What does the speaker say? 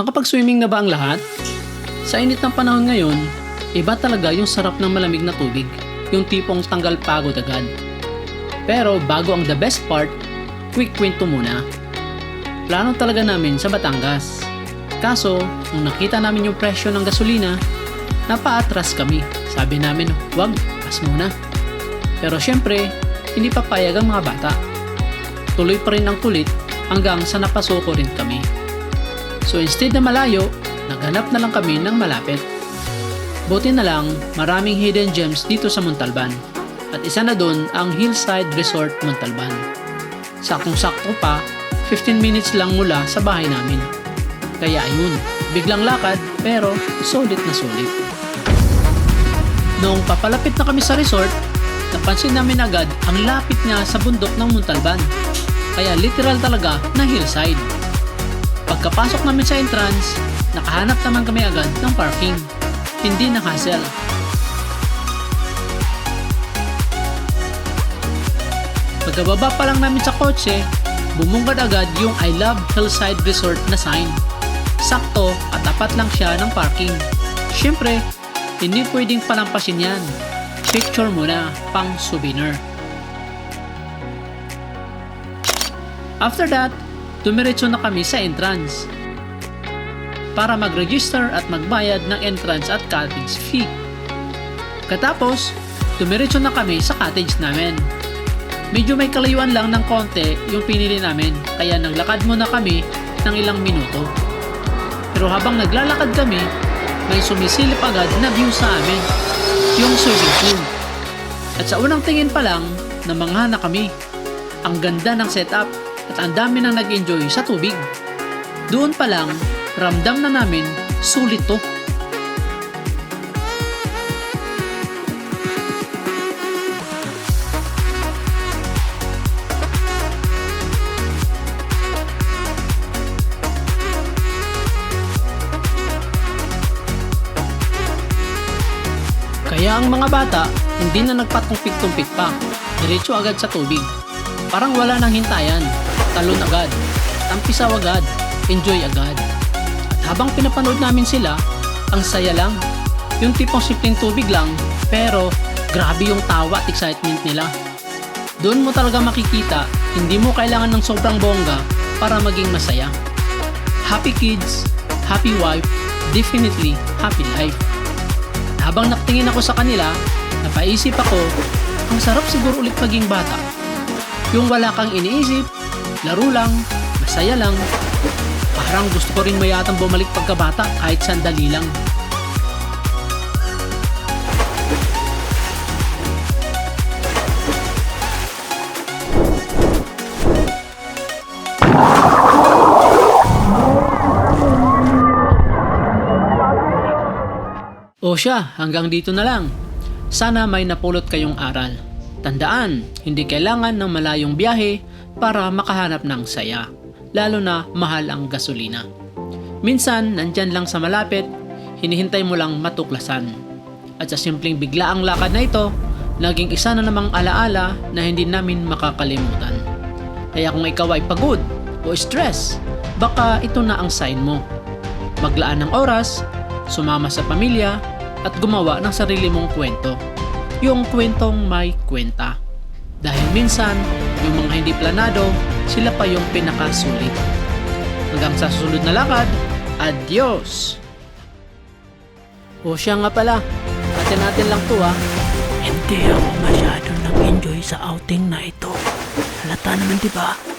Nakapag-swimming na ba ang lahat? Sa init ng panahon ngayon, iba talaga yung sarap ng malamig na tubig, yung tipong tanggal pagod agad. Pero bago ang the best part, quick kwento muna. Plano talaga namin sa Batangas. Kaso, nung nakita namin yung presyo ng gasolina, napaatras kami. Sabi namin, wag, pas muna. Pero syempre, hindi papayag ang mga bata. Tuloy pa rin ang kulit hanggang sa napasuko rin kami. So instead na malayo, naghanap na lang kami ng malapit. Buti na lang, maraming hidden gems dito sa Montalban. At isa na doon ang Hillside Resort Montalban. Saktong-sakto pa, 15 minutes lang mula sa bahay namin. Kaya ayun, biglang lakad pero sulit na sulit. Noong papalapit na kami sa resort, napansin namin agad ang lapit niya sa bundok ng Montalban. Kaya literal talaga na hillside. Pagkapasok namin sa entrance, nakahanap naman kami agad ng parking. Hindi na hassle. Pagkababa pa lang namin sa kotse, bumungad agad yung I Love Hillside Resort na sign. Sakto at tapat lang siya ng parking. Siyempre, hindi pwedeng palampasin yan. Picture muna, pang souvenir. After that, dumiretso na kami sa entrance para mag-register at magbayad ng entrance at cottage fee. Katapos, dumiretso na kami sa cottage namin. Medyo may kalayuan lang ng konti yung pinili namin, kaya naglakad muna kami ng ilang minuto. Pero habang naglalakad kami, may sumisilip agad na view sa amin, yung swimming pool. At sa unang tingin pa lang, namangha na kami. Ang ganda ng setup at ang dami nang nag-enjoy sa tubig. Doon pa lang, ramdam na namin sulit to. Kaya ang mga bata, hindi na nagpatumpik-tumpik pa. Diretso agad sa tubig. Parang wala nang hintayan. Talon agad. Tampisaw agad. Enjoy agad. At habang pinapanood namin sila, ang saya lang. Yung tipong simpleng tubig lang, pero grabe yung tawa at excitement nila. Doon mo talaga makikita, hindi mo kailangan ng sobrang bongga para maging masaya. Happy kids, happy wife, definitely happy life. Habang nakatingin ako sa kanila, napaisip ako, ang sarap siguro ulit maging bata. Yung wala kang iniisip, laro lang, masaya lang. Parang gusto ko rin mayatang bumalik pagkabata kahit sandali lang. O siya, hanggang dito na lang. Sana may napulot kayong aral. Tandaan, hindi kailangan ng malayong biyahe para makahanap ng saya. Lalo na mahal ang gasolina. Minsan, nandyan lang sa malapit, hinihintay mo lang matuklasan. At sa simpleng biglaang lakad na ito, naging isa na namang alaala na hindi namin makakalimutan. Kaya kung ikaw ay pagod o stress, baka ito na ang sign mo. Maglaan ng oras, sumama sa pamilya, at gumawa ng sarili mong kwento. Yung kwentong may kwenta. Dahil minsan, yung mga hindi planado, sila pa yung pinakasulit. Hanggang sa susunod na lakad, adios! O siya nga pala, natin lang to Hindi ako masyado nag-enjoy sa outing na ito. Halata naman diba?